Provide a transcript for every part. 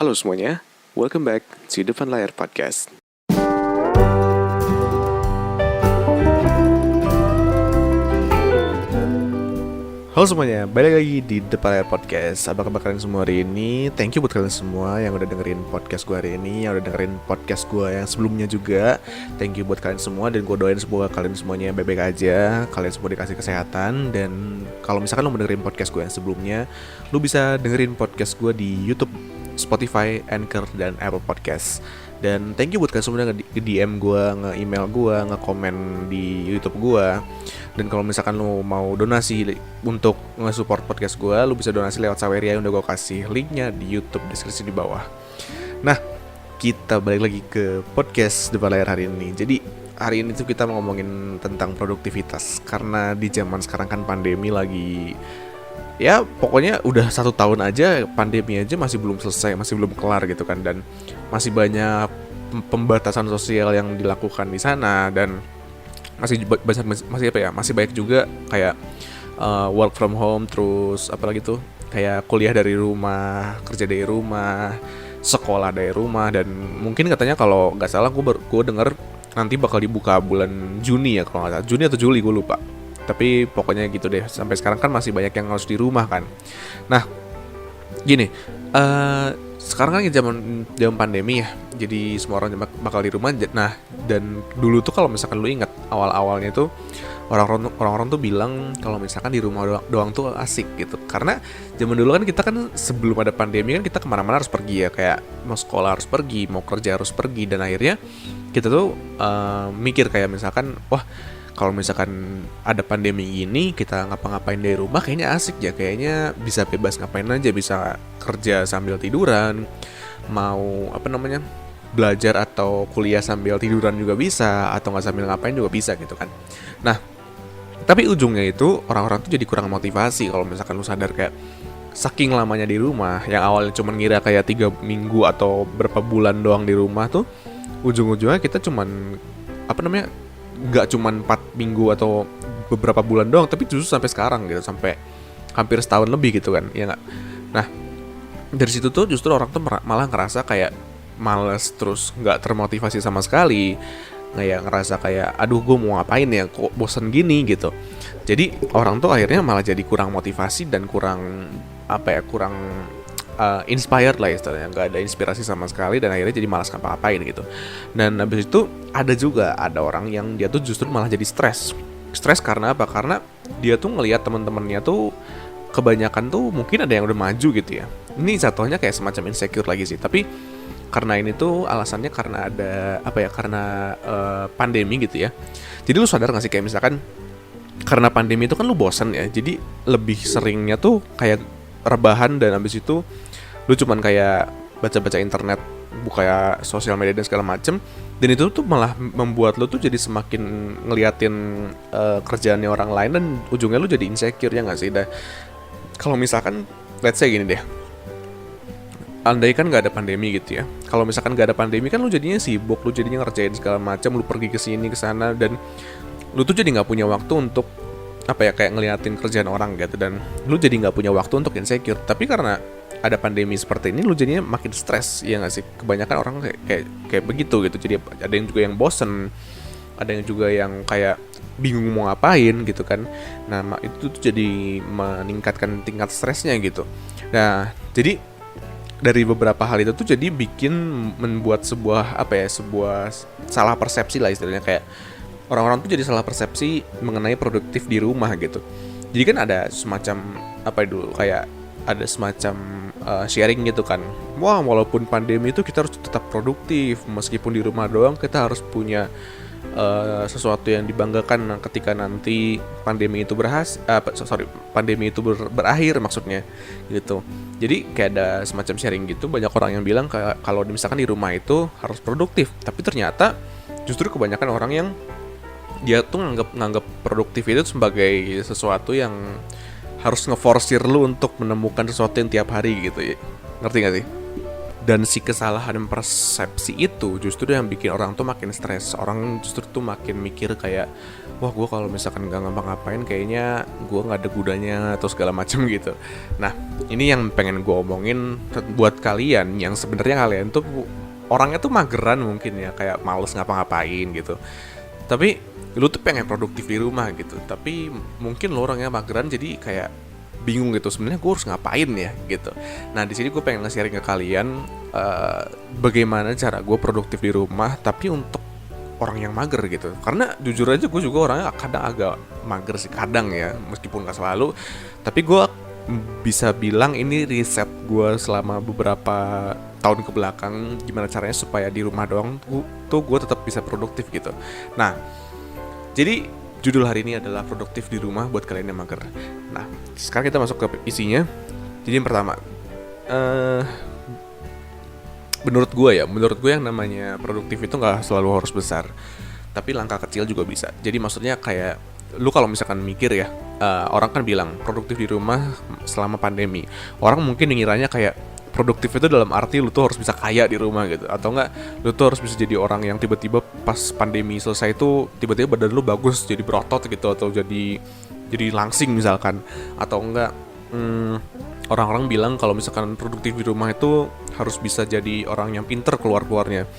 Halo semuanya, welcome back to Depan Layar Podcast. Halo semuanya, balik lagi di Depan Layar Podcast. Apa kabar kalian semua hari ini? Thank you buat kalian semua yang udah dengerin podcast gue hari ini, yang udah dengerin podcast gue yang sebelumnya juga. Thank you buat kalian semua, dan gue doain semoga kalian semuanya baik-baik aja, kalian semua dikasih kesehatan. Dan kalau misalkan lo mau dengerin podcast gue yang sebelumnya, lo bisa dengerin podcast gue di YouTube, Spotify, Anchor, dan Apple Podcast. Dan thank you buat kalian semua yang nge-DM gue, nge-email gue, nge-komen di YouTube gue. Dan kalau misalkan lo mau donasi untuk nge-support podcast gue, lo bisa donasi lewat Saweria yang udah gue kasih linknya di YouTube deskripsi di bawah. Nah, kita balik lagi ke podcast Depan Layar hari ini. Jadi hari ini tuh kita mau ngomongin tentang produktivitas. Karena di zaman sekarang kan pandemi lagi, ya pokoknya udah 1 tahun aja, pandemi aja masih belum selesai, masih belum kelar gitu kan. Dan masih banyak pembatasan sosial yang dilakukan di sana. Dan masih banyak juga kayak work from home, terus apalagi tuh kayak kuliah dari rumah, kerja dari rumah, sekolah dari rumah. Dan mungkin katanya kalau nggak salah gue denger nanti bakal dibuka bulan Juni ya, kalau nggak salah Juni atau Juli, gue lupa. Tapi pokoknya gitu deh, sampai sekarang kan masih banyak yang harus di rumah kan. Nah gini, sekarang kan zaman pandemi ya, jadi semua orang bakal di rumah. Nah, dan dulu tuh kalau misalkan lu ingat awal-awalnya tuh orang-orang tuh bilang kalau misalkan di rumah doang tuh asik gitu. Karena zaman dulu kan kita kan sebelum ada pandemi kan kita kemana-mana harus pergi ya, kayak mau sekolah harus pergi, mau kerja harus pergi. Dan akhirnya kita tuh mikir kayak misalkan, wah kalau misalkan ada pandemi ini kita ngapa-ngapain dari rumah kayaknya asik ya, kayaknya bisa bebas ngapain aja, bisa kerja sambil tiduran, mau belajar atau kuliah sambil tiduran juga bisa, atau nggak sambil ngapain juga bisa gitu kan. Nah, tapi ujungnya itu orang-orang tuh jadi kurang motivasi kalau misalkan lu sadar kayak saking lamanya di rumah, yang awalnya cuma ngira kayak 3 minggu atau berapa bulan doang di rumah tuh, ujung-ujungnya kita cuman nggak cuman 4 minggu atau beberapa bulan doang, tapi justru sampai sekarang gitu, sampai hampir setahun lebih gitu kan, ya nggak? Nah, dari situ tuh justru orang tuh malah ngerasa kayak males, terus nggak termotivasi sama sekali, kayak ngerasa kayak aduh gue mau ngapain ya, kok bosen gini gitu. Jadi orang tuh akhirnya malah jadi kurang motivasi dan kurang inspired lah istilahnya, nggak ada inspirasi sama sekali, dan akhirnya jadi malas ngapa-ngapain gitu. Dan habis itu ada orang yang dia tuh justru malah jadi stres karena apa? Karena dia tuh ngelihat teman-temannya tuh kebanyakan tuh mungkin ada yang udah maju gitu ya. Ini jatuhnya kayak semacam insecure lagi sih, tapi karena ini tuh alasannya karena ada pandemi gitu ya. Jadi lu sadar gak sih kayak misalkan karena pandemi itu kan lu bosan ya, jadi lebih seringnya tuh kayak rebahan, dan habis itu lu cuman kayak baca-baca internet, buka sosial media dan segala macem. Dan itu tuh malah membuat lu tuh jadi semakin ngeliatin kerjaannya orang lain, dan ujungnya lu jadi insecure, ya gak sih? Dan kalau misalkan let's say gini deh, andai kan gak ada pandemi gitu ya, kalau misalkan gak ada pandemi kan lu jadinya sibuk, lu jadinya ngerjain segala macam, lu pergi ke sini ke sana, dan lu tuh jadi nggak punya waktu untuk kayak ngeliatin kerjaan orang gitu, dan lu jadi nggak punya waktu untuk insecure. Tapi karena ada pandemi seperti ini, lu jadinya makin stres, ya nggak sih? Kebanyakan orang kayak begitu gitu. Jadi ada yang juga yang bosen, ada yang juga yang kayak bingung mau ngapain gitu kan. Nah itu tuh jadi meningkatkan tingkat stresnya gitu. Nah jadi dari beberapa hal itu tuh jadi membuat sebuah salah persepsi lah istilahnya, kayak orang-orang tuh jadi salah persepsi mengenai produktif di rumah gitu. Jadi kan ada semacam sharing gitu kan. Wah, walaupun pandemi itu kita harus tetap produktif, meskipun di rumah doang kita harus punya sesuatu yang dibanggakan ketika nanti pandemi itu berakhir maksudnya gitu. Jadi kayak ada semacam sharing gitu, banyak orang yang bilang kalau misalkan di rumah itu harus produktif, tapi ternyata justru kebanyakan orang yang dia tuh nganggap produktif itu sebagai sesuatu yang harus ngeforsir lu untuk menemukan sesuatu yang tiap hari gitu ya. Ngerti gak sih? Dan si kesalahan persepsi itu justru yang bikin orang tuh makin stres. Orang justru tuh makin mikir kayak, wah gue kalau misalkan gak ngapa-ngapain kayaknya gue gak ada gunanya atau segala macam gitu. Nah ini yang pengen gue omongin buat kalian yang sebenarnya kalian tuh orangnya tuh mageran mungkin ya, kayak males ngapa-ngapain gitu. Tapi lu tuh pengen produktif di rumah gitu. Tapi mungkin lu orangnya mageran jadi kayak bingung gitu, sebenarnya gue harus ngapain ya gitu. Nah di sini gue pengen nge-sharing ke kalian bagaimana cara gue produktif di rumah tapi untuk orang yang mager gitu. Karena jujur aja gue juga orangnya kadang agak mager sih, kadang ya, meskipun gak selalu. Tapi gue bisa bilang ini riset gue selama beberapa tahun ke belakang, gimana caranya supaya di rumah doang tuh gue tetap bisa produktif gitu. Nah jadi judul hari ini adalah produktif di rumah buat kalian yang mager. Nah, sekarang kita masuk ke isinya. Jadi yang pertama, menurut gue yang namanya produktif itu nggak selalu harus besar, tapi langkah kecil juga bisa. Jadi maksudnya kayak lu kalau misalkan mikir ya, orang kan bilang produktif di rumah selama pandemi. Orang mungkin ngiranya kayak produktif itu dalam arti lu tuh harus bisa kaya di rumah gitu, atau enggak lu tuh harus bisa jadi orang yang tiba-tiba pas pandemi selesai itu tiba-tiba badan lu bagus jadi berotot gitu, atau jadi langsing misalkan, atau enggak orang-orang bilang kalau misalkan produktif di rumah itu harus bisa jadi orang yang pinter keluarnya.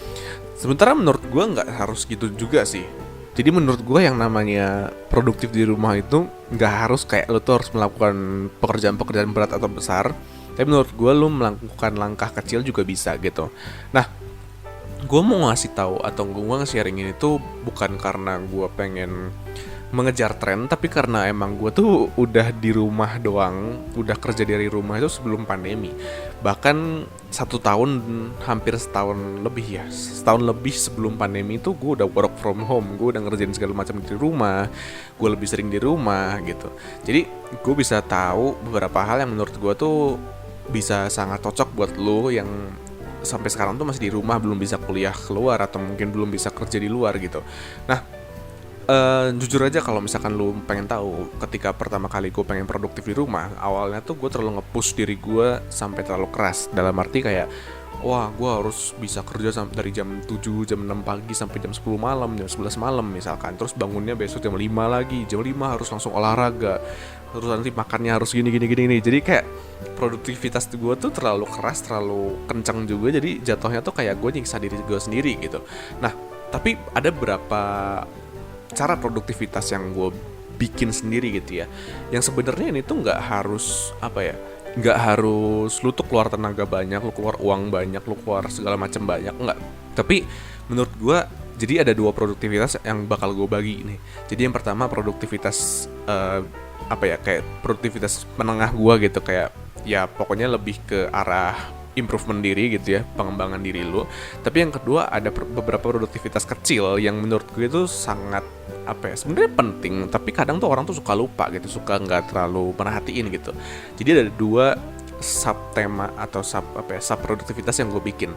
Sementara menurut gue nggak harus gitu juga sih. Jadi menurut gue yang namanya produktif di rumah itu nggak harus kayak lu tuh harus melakukan pekerjaan-pekerjaan berat atau besar. Tapi menurut gue lu melakukan langkah kecil juga bisa gitu. Nah, gue mau ngasih tahu atau gue nge-sharing ini tuh bukan karena gue pengen mengejar tren, tapi karena emang gue tuh udah di rumah doang, udah kerja dari rumah itu sebelum pandemi. Bahkan 1 tahun, hampir setahun lebih sebelum pandemi itu gue udah work from home, gue udah ngerjain segala macam di rumah, gue lebih sering di rumah gitu. Jadi gue bisa tahu beberapa hal yang menurut gue tuh bisa sangat cocok buat lo yang sampai sekarang tuh masih di rumah, belum bisa kuliah keluar atau mungkin belum bisa kerja di luar gitu. Nah, jujur aja kalau misalkan lu pengen tahu, ketika pertama kali gue pengen produktif di rumah, awalnya tuh gue terlalu nge-push diri gue sampai terlalu keras. Dalam arti kayak, wah gue harus bisa kerja dari jam 7, jam 6 pagi sampai jam 10 malam, jam 11 malam misalkan. Terus bangunnya besok jam 5 lagi, jam 5 harus langsung olahraga, terus nanti makannya harus gini. Jadi kayak produktivitas gue tuh terlalu keras, terlalu kencang juga. Jadi jatuhnya tuh kayak gue nyiksa diri gue sendiri gitu. Nah, tapi ada beberapa cara produktivitas yang gue bikin sendiri gitu ya, yang sebenarnya ini tuh nggak harus nggak harus lu tuh keluar tenaga banyak, lu keluar uang banyak, lu keluar segala macam banyak, enggak. Tapi menurut gue, jadi ada 2 produktivitas yang bakal gue bagi nih. Jadi yang pertama produktivitas kayak produktivitas menengah gue gitu, kayak ya pokoknya lebih ke arah improvement diri gitu ya, pengembangan diri lu. Tapi yang kedua ada beberapa produktivitas kecil yang menurut gue itu sangat sebenarnya penting, tapi kadang tuh orang tuh suka lupa gitu, suka nggak terlalu merhatiin gitu. Jadi ada 2 sub tema atau sub produktivitas yang gue bikin.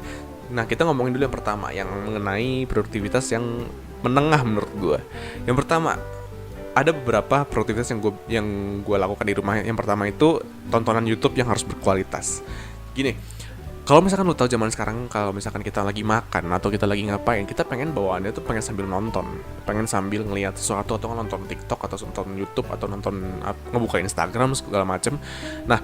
Nah kita ngomongin dulu yang pertama, yang mengenai produktivitas yang menengah menurut gue. Yang pertama, ada beberapa produktivitas yang gue lakukan di rumah. Yang pertama itu tontonan YouTube yang harus berkualitas. Gini, kalau misalkan lu tahu zaman sekarang, kalau misalkan kita lagi makan atau kita lagi ngapain, kita pengen bawaannya tuh pengen sambil nonton, pengen sambil ngelihat sesuatu, atau nonton TikTok atau nonton YouTube atau nonton ngebuka Instagram segala macem. Nah,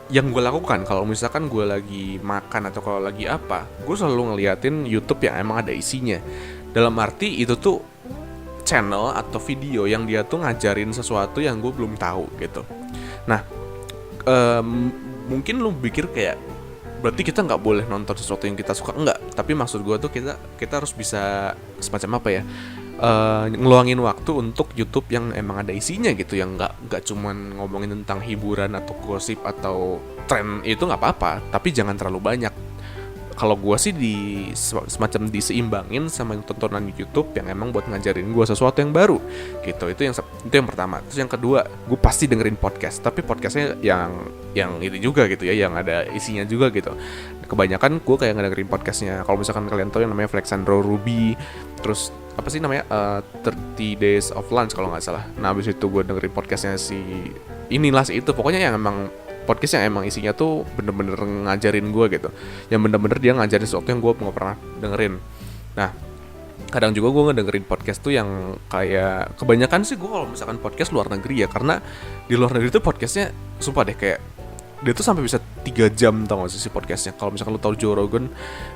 yang gue lakukan kalau misalkan gue lagi makan atau kalau lagi apa, gue selalu ngeliatin YouTube yang emang ada isinya. Dalam arti itu tuh channel atau video yang dia tuh ngajarin sesuatu yang gue belum tahu gitu. Nah, mungkin lu pikir kayak berarti kita nggak boleh nonton sesuatu yang kita suka, enggak. Tapi maksud gue tuh kita harus bisa semacam ngeluangin waktu untuk YouTube yang emang ada isinya gitu, yang nggak cuman ngomongin tentang hiburan atau gosip atau tren. Itu nggak apa-apa, tapi jangan terlalu banyak. Kalau gue sih semacam diseimbangin sama tontonan YouTube yang emang buat ngajarin gue sesuatu yang baru gitu. Itu yang pertama. Terus yang kedua, gue pasti dengerin podcast, tapi podcastnya yang itu juga gitu ya, yang ada isinya juga gitu. Kebanyakan gue kayak ngedengerin podcastnya, kalau misalkan kalian tahu yang namanya Flexandro Ruby, terus 30 Days of Lunch kalau nggak salah. Nah abis itu gue dengerin podcastnya si itu pokoknya yang emang podcast yang emang isinya tuh bener-bener ngajarin gue gitu, yang bener-bener dia ngajarin sesuatu yang gue nggak pernah dengerin. Nah, kadang juga gue ngedengerin podcast tuh yang kayak kebanyakan sih gue kalau misalkan podcast luar negeri ya, karena di luar negeri tuh podcastnya sumpah deh kayak dia tuh sampai bisa 3 jam tau gak sih si podcastnya. Kalau misalkan lu tahu Joe Rogan,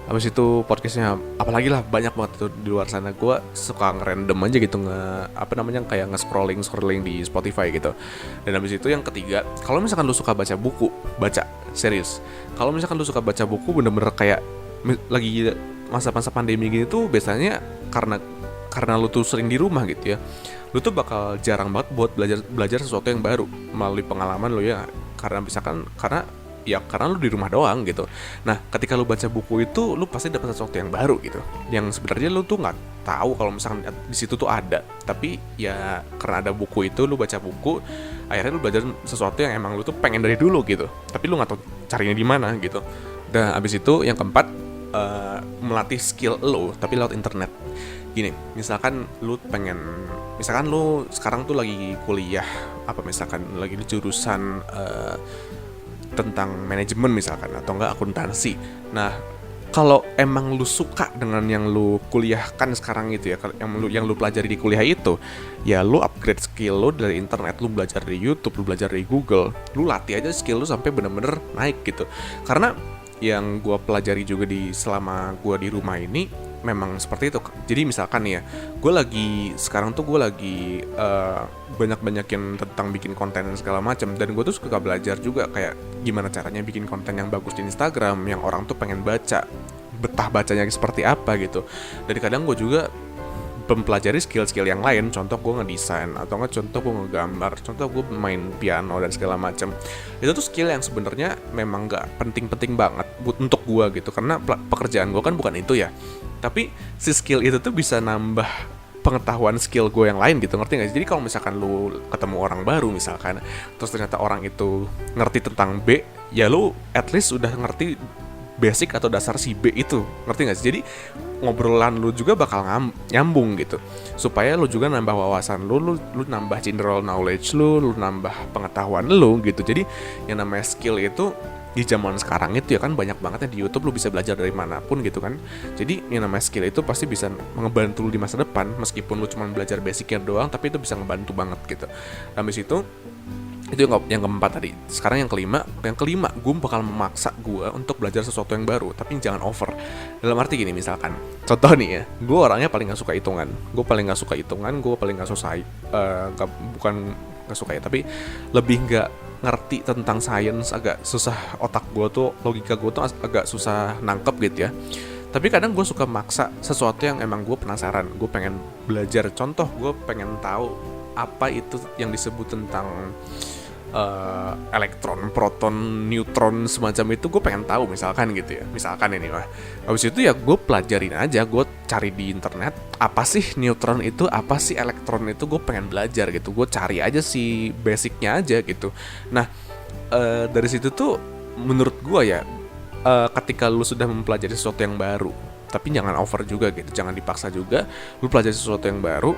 habis itu podcastnya apalagi lah banyak banget tuh di luar sana. Gue suka ngerandom aja gitu, kayak nge-scrolling di Spotify gitu. Dan habis itu yang ketiga, kalau misalkan lu suka baca buku, serius, kalau misalkan lu suka baca buku bener-bener kayak lagi masa-masa pandemi gini tuh biasanya karena lu tuh sering di rumah gitu ya, lu tuh bakal jarang banget buat belajar sesuatu yang baru melalui pengalaman lu ya, karena lu di rumah doang gitu. Nah, ketika lu baca buku itu lu pasti dapat sesuatu yang baru gitu, yang sebenarnya lu tuh nggak tahu kalau misalkan di situ tuh ada, tapi ya karena ada buku itu, lu baca buku, akhirnya lu belajar sesuatu yang emang lu tuh pengen dari dulu gitu, tapi lu nggak tahu carinya di mana gitu. Dan abis itu yang keempat, melatih skill lo tapi lewat internet. Gini, misalkan lu sekarang tuh lagi kuliah misalkan lagi di jurusan tentang manajemen misalkan, atau enggak akuntansi. Nah, kalau emang lu suka dengan yang lu kuliahkan sekarang itu ya, yang lu pelajari di kuliah itu, ya lu upgrade skill lu dari internet, lu belajar dari YouTube, lu belajar dari Google, lu latih aja skill lu sampai bener-bener naik gitu. Karena yang gue pelajari juga selama gue di rumah ini memang seperti itu. Jadi misalkan nih ya, gue lagi banyak-banyakin tentang bikin konten dan segala macam, dan gue tuh suka belajar juga kayak gimana caranya bikin konten yang bagus di Instagram, yang orang tuh pengen baca, betah bacanya seperti apa gitu. Dan kadang gue juga mempelajari skill-skill yang lain, contoh gue ngedesain, atau nggak contoh gue ngegambar, contoh gue main piano dan segala macam. Itu tuh skill yang sebenarnya memang nggak penting-penting banget untuk gue gitu, karena pekerjaan gue kan bukan itu ya. Tapi si skill itu tuh bisa nambah pengetahuan skill gue yang lain gitu, ngerti nggak? Jadi kalau misalkan lu ketemu orang baru misalkan, terus ternyata orang itu ngerti tentang B, ya lu at least udah ngerti basic atau dasar si B itu, ngerti gak sih? Jadi ngobrolan lu juga bakal nyambung gitu, supaya lu juga nambah wawasan lu nambah general knowledge lu nambah pengetahuan lu gitu. Jadi yang namanya skill itu di zaman sekarang itu ya kan banyak banget ya, di YouTube lu bisa belajar dari manapun gitu kan. Jadi yang namanya skill itu pasti bisa ngebantu lu di masa depan, meskipun lu cuma belajar basicnya doang, tapi itu bisa ngebantu banget gitu. Habis itu yang keempat tadi. Sekarang yang kelima, gue bakal memaksa gue untuk belajar sesuatu yang baru, tapi jangan over. Dalam arti gini, misalkan contoh nih ya, gue orangnya paling gak suka hitungan, gue paling gak suka bukan gak suka ya, tapi lebih gak ngerti tentang sains, agak susah otak gue tuh, logika gue tuh agak susah nangkep gitu ya. Tapi kadang gue suka maksa sesuatu yang emang gue penasaran, gue pengen belajar. Contoh, gue pengen tahu apa itu yang disebut tentang elektron, proton, neutron, semacam itu gue pengen tahu misalkan gitu ya. Misalkan ini mah, habis itu ya gue pelajarin aja, gue cari di internet apa sih neutron itu, apa sih elektron itu, gue pengen belajar gitu. Gue cari aja si basicnya aja gitu. Nah, dari situ tuh menurut gue ya, ketika lu sudah mempelajari sesuatu yang baru, tapi jangan over juga gitu, jangan dipaksa juga. Lu pelajari sesuatu yang baru,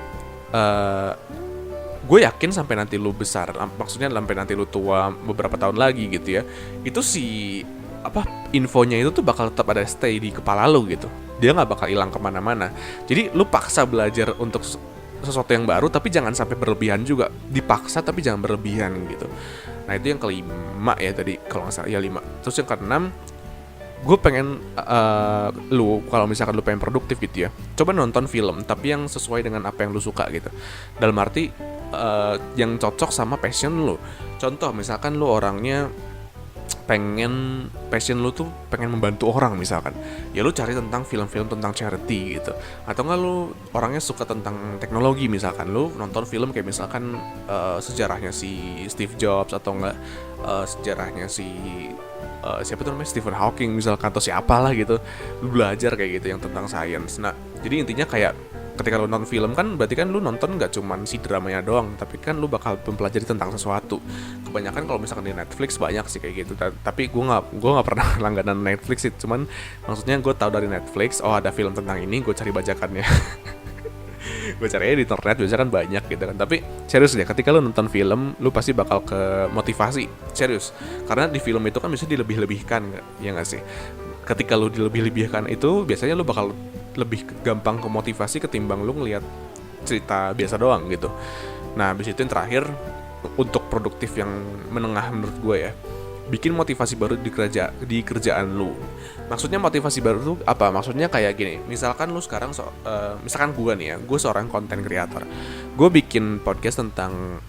gue yakin sampai nanti lu besar, maksudnya sampai nanti lu tua beberapa tahun lagi gitu ya, itu infonya itu tuh bakal tetap ada, stay di kepala lu gitu, dia nggak bakal hilang kemana-mana. Jadi lu paksa belajar untuk sesuatu yang baru, tapi jangan sampai berlebihan juga. Dipaksa tapi jangan berlebihan gitu. Nah, itu yang kelima ya tadi, kalau nggak salah ya 5. Terus yang keenam, gue pengen lu kalau misalkan lu pengen produktif gitu ya, coba nonton film tapi yang sesuai dengan apa yang lu suka gitu. Dalam arti yang cocok sama passion lu. Contoh, misalkan lu orangnya passion lu tuh pengen membantu orang misalkan, ya lu cari tentang film-film tentang charity gitu. Atau enggak lu orangnya suka tentang teknologi, misalkan lu nonton film kayak misalkan sejarahnya si Steve Jobs, atau enggak sejarahnya si siapa tuh namanya, Stephen Hawking misalkan, atau siapalah gitu. Lu belajar kayak gitu yang tentang sains. Nah, jadi intinya kayak ketika lu nonton film kan berarti kan lu nonton gak cuman si dramanya doang, tapi kan lu bakal mempelajari tentang sesuatu. Kebanyakan kalau misalkan di Netflix banyak sih kayak gitu. Tapi gue nggak pernah langganan Netflix sih. Cuman maksudnya gue tahu dari Netflix, oh ada film tentang ini, gue cari bajakannya. Gue carinya di internet biasanya kan banyak gitu kan. Tapi serius deh, ketika lu nonton film, lu pasti bakal ke motivasi. Serius. Karena di film itu kan bisa dilebih-lebihkan, ya nggak sih? Ketika lu dilebih-lebihkan itu, biasanya lu bakal lebih gampang ke motivasi ketimbang lu ngelihat cerita biasa doang gitu. Nah, habis itu yang terakhir, untuk produktif yang menengah menurut gue ya, bikin motivasi baru di kerjaan lu. Maksudnya motivasi baru tuh apa? Maksudnya kayak gini, misalkan lu sekarang misalkan gue nih ya, gue seorang content creator, gue bikin podcast tentang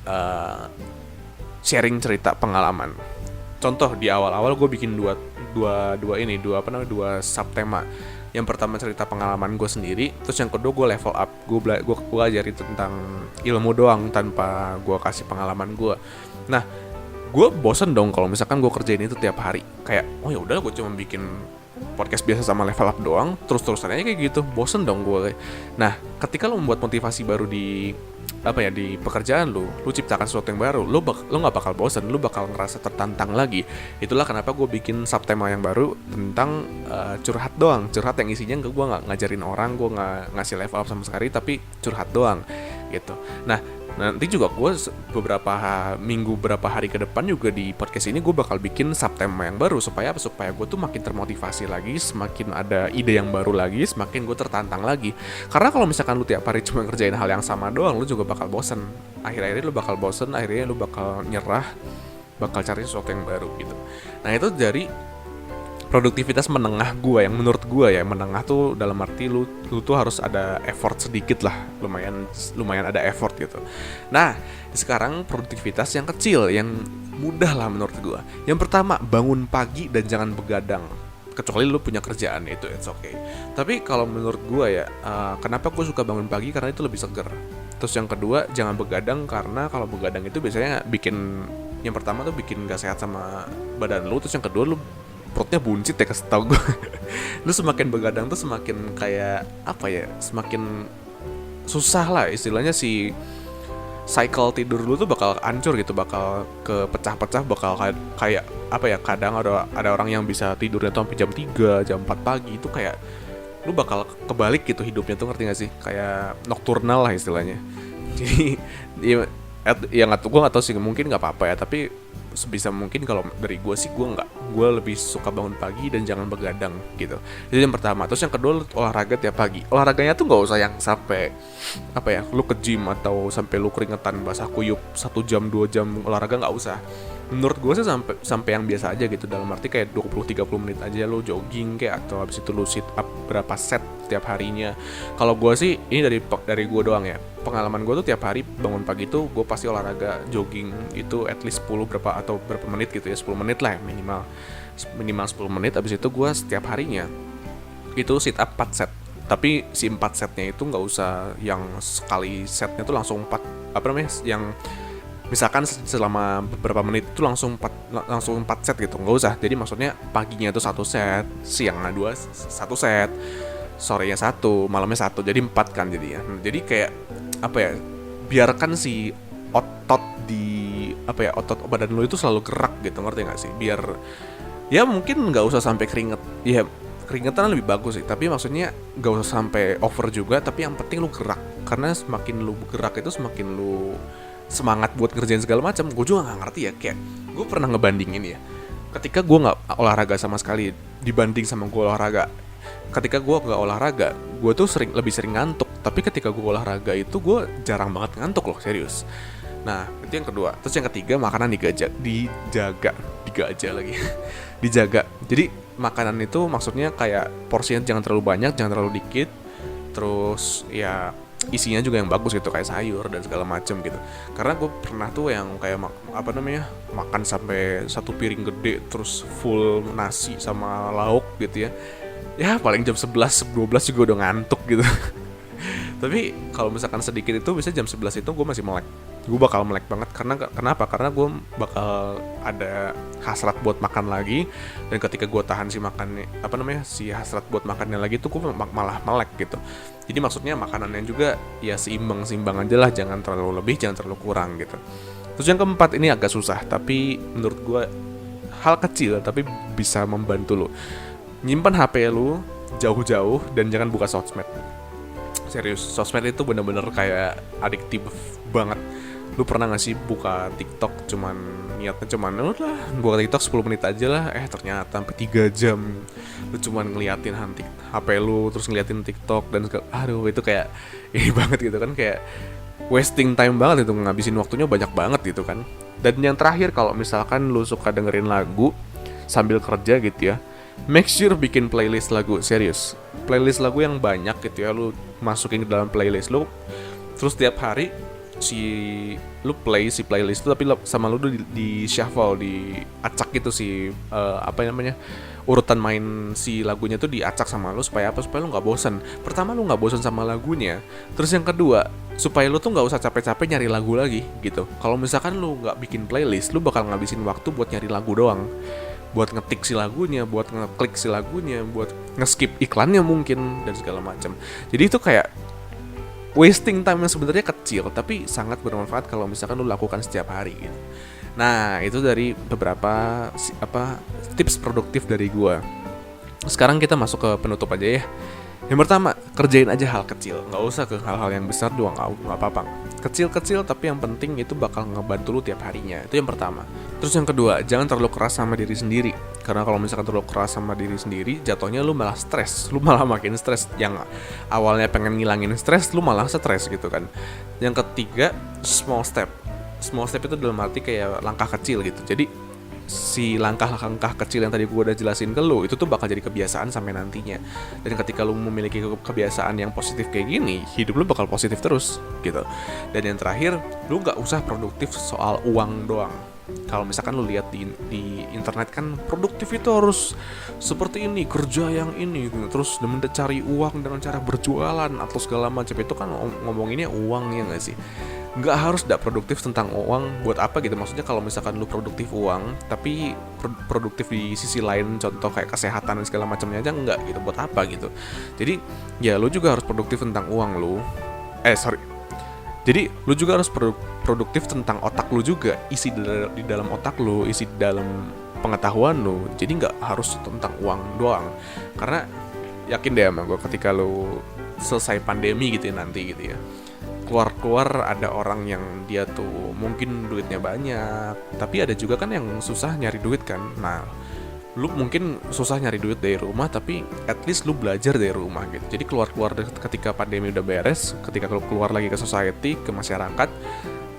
sharing cerita pengalaman. Contoh di awal-awal gue bikin dua subtema. Yang pertama cerita pengalaman gue sendiri, terus yang kedua gue level up, gue ajarin tentang ilmu doang tanpa gue kasih pengalaman gue. Nah, gue bosen dong kalau misalkan gue kerjain itu tiap hari. Kayak, oh ya udah, gue cuma bikin podcast biasa sama level up doang, terus-terusan aja kayak gitu, bosen dong gue. Nah, ketika lo membuat motivasi baru di di pekerjaan lu ciptakan sesuatu yang baru, lu nggak bakal bosen, lu bakal ngerasa tertantang lagi. Itulah kenapa gue bikin subtema yang baru tentang curhat doang, curhat yang isinya gue nggak ngajarin orang, gue nggak ngasih level up sama sekali, tapi curhat doang gitu. Nah, nanti juga gue beberapa hari ke depan juga di podcast ini gue bakal bikin subtema yang baru supaya gue tuh makin termotivasi lagi, semakin ada ide yang baru lagi, semakin gue tertantang lagi. Karena kalau misalkan lu tiap hari cuma ngerjain hal yang sama doang, lu juga bakal bosen. Akhirnya lu bakal bosen, akhirnya lu bakal nyerah, bakal cari sesuatu yang baru gitu. Nah, itu dari produktivitas menengah gue, yang menurut gue ya menengah tuh dalam arti lu tuh harus ada effort sedikit lah, lumayan ada effort gitu. Nah, sekarang produktivitas yang kecil, yang mudah lah menurut gue. Yang pertama, bangun pagi dan jangan begadang. Kecuali lu punya kerjaan, itu it's okay. Tapi kalau menurut gue ya, kenapa gue suka bangun pagi, karena itu lebih seger. Terus yang kedua, jangan begadang, karena kalau begadang itu biasanya yang pertama tuh bikin gak sehat sama badan lu. Terus yang kedua, lu perutnya buncit ya, kasih tau gue. Lu semakin begadang tuh semakin kayak semakin susah lah istilahnya, si cycle tidur lu tuh bakal hancur gitu, bakal kepecah-pecah, bakal kayak kadang ada orang yang bisa tidurnya tuh sampai jam 3, jam 4 pagi. Itu kayak lu bakal kebalik gitu hidupnya tuh, ngerti gak sih? Kayak nocturnal lah istilahnya. Jadi gue gak tahu sih, mungkin gak apa-apa ya, tapi sebisa mungkin kalau dari gue sih, gue lebih suka bangun pagi dan jangan begadang gitu. Jadi yang pertama. Terus yang kedua, olahraga tiap pagi. Olahraganya tuh nggak usah yang sampai lu ke gym atau sampai lu keringetan basah kuyup 1 jam 2 jam olahraga, nggak usah. Menurut gue sih sampai yang biasa aja gitu, dalam arti kayak 20-30 menit aja lu jogging kayak, atau habis itu lu sit up berapa set tiap harinya. Kalau gue sih, ini dari gue doang ya, pengalaman gue tuh tiap hari bangun pagi tuh gue pasti olahraga jogging itu at least 10 berapa menit gitu ya, 10 menit lah ya, minimal 10 menit. Abis itu gue setiap harinya itu sit up 4 set. Tapi si 4 setnya itu gak usah yang sekali setnya tuh langsung 4, yang misalkan selama beberapa menit itu langsung 4 set gitu, gak usah. Jadi maksudnya paginya itu 1 set, siangnya 1 set, sorenya 1, malamnya 1, jadi 4 kan jadinya. Jadi kayak biarkan si otot otot badan lu itu selalu gerak gitu, ngerti gak sih? Biar ya mungkin gak usah sampai keringet, ya keringetan lebih bagus sih, tapi maksudnya gak usah sampai over juga, tapi yang penting lu gerak. Karena semakin lu gerak itu semakin lu semangat buat ngerjain segala macam. Gue juga gak ngerti ya, kayak gue pernah ngebandingin ya, ketika gue gak olahraga sama sekali dibanding sama gue olahraga. Ketika gue gak olahraga, gue tuh lebih sering ngantuk. Tapi ketika gue olahraga itu gue jarang banget ngantuk loh, serius. Nah, itu yang kedua. Terus yang ketiga, makanan dijaga dijaga. Jadi makanan itu maksudnya kayak porsinya jangan terlalu banyak, jangan terlalu dikit. Terus ya isinya juga yang bagus gitu, kayak sayur dan segala macem gitu. Karena gue pernah tuh yang kayak makan sampai 1 piring gede terus full nasi sama lauk gitu ya. Ya paling jam 11-12 juga udah ngantuk gitu. Tapi kalau misalkan sedikit itu bisa jam 11 itu gue masih melek. Gue bakal melek banget. Kenapa? Karena gue bakal ada hasrat buat makan lagi. Dan ketika gue tahan si hasrat buat makannya lagi tuh gue malah melek gitu. Jadi maksudnya makanannya juga ya seimbang aja lah, jangan terlalu lebih, jangan terlalu kurang gitu. Terus yang keempat, ini agak susah, tapi menurut gue hal kecil tapi bisa membantu lo. Nyimpan HP lu jauh-jauh dan jangan buka sosmed. Serius, sosmed itu bener-bener kayak adiktif banget. Lu pernah gak sih buka TikTok niatnya cuman udah buka TikTok 10 menit aja lah, ternyata sampai 3 jam lu cuman ngeliatin HP lu, terus ngeliatin TikTok dan aduh itu kayak ini banget gitu kan, kayak wasting time banget itu, ngabisin waktunya banyak banget gitu kan. Dan yang terakhir, kalau misalkan lu suka dengerin lagu sambil kerja gitu ya, make sure bikin playlist lagu. Serius, playlist lagu yang banyak gitu ya, lu masukin ke dalam playlist lu, terus tiap hari lu play si playlist itu, tapi sama lu di shuffle, diacak gitu urutan main si lagunya tuh diacak sama lu, supaya lu nggak bosan. Pertama, lu nggak bosan sama lagunya, terus yang kedua, supaya lu tuh nggak usah capek-capek nyari lagu lagi gitu. Kalau misalkan lu nggak bikin playlist, lu bakal ngabisin waktu buat nyari lagu doang, buat ngetik si lagunya, buat ngeklik si lagunya, buat ngeskip iklannya mungkin, dan segala macam. Jadi itu kayak wasting time yang sebenarnya kecil, tapi sangat bermanfaat kalau misalkan lu lakukan setiap hari gitu. Nah, itu dari beberapa tips produktif dari gua. Sekarang kita masuk ke penutup aja ya. Yang pertama, kerjain aja hal kecil, nggak usah ke hal-hal yang besar doang, nggak apa-apa. Kecil-kecil tapi yang penting itu bakal ngebantu lu tiap harinya. Itu yang pertama. Terus yang kedua, jangan terlalu keras sama diri sendiri. Karena kalau misalkan terlalu keras sama diri sendiri, jatuhnya lu malah stres, lu malah makin stres. Yang awalnya pengen ngilangin stres, lu malah stres gitu kan. Yang ketiga, small step. Small step itu dalam arti kayak langkah kecil gitu. Jadi si langkah-langkah kecil yang tadi gue udah jelasin ke lu, itu tuh bakal jadi kebiasaan sampai nantinya. Dan ketika lu memiliki kebiasaan yang positif kayak gini, hidup lu bakal positif terus gitu. Dan yang terakhir, lu gak usah produktif soal uang doang. Kalau misalkan lu lihat di internet kan, produktif itu harus seperti ini, kerja yang ini, terus mencari uang dengan cara berjualan atau segala macam. Itu kan ngomonginnya uang, ya gak sih? Nggak harus produktif tentang uang. Buat apa gitu? Maksudnya kalau misalkan lu produktif uang tapi produktif di sisi lain, contoh kayak kesehatan dan segala macamnya aja enggak gitu, buat apa gitu? Jadi ya lu juga harus produktif tentang uang lu. Jadi lu juga harus produktif tentang otak lu juga, isi di dalam otak lu, isi di dalam pengetahuan lu. Jadi nggak harus tentang uang doang. Karena yakin deh sama gue, ketika lu selesai pandemi gitu ya nanti gitu ya, keluar ada orang yang dia tuh mungkin duitnya banyak, tapi ada juga kan yang susah nyari duit kan. Nah, lu mungkin susah nyari duit dari rumah, tapi at least lu belajar dari rumah gitu. Jadi keluar ketika pandemi udah beres, ketika lu keluar lagi ke society, ke masyarakat,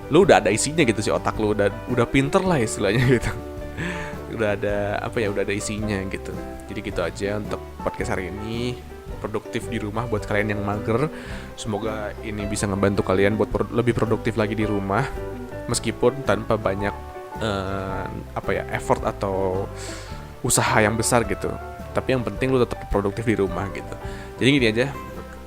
lu udah ada isinya gitu sih, otak lu udah pinter lah istilahnya gitu. Udah ada isinya gitu. Jadi gitu aja untuk podcast hari ini. Produktif di rumah buat kalian yang mager. Semoga ini bisa ngebantu kalian buat lebih produktif lagi di rumah, meskipun tanpa banyak effort atau usaha yang besar gitu. Tapi yang penting lu tetap produktif di rumah gitu. Jadi gini aja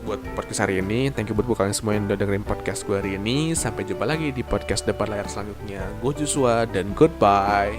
buat podcast hari ini. Thank you buat kalian semua yang udah dengerin podcast gue hari ini. Sampai jumpa lagi di podcast depan layar selanjutnya. Gue Joshua dan goodbye.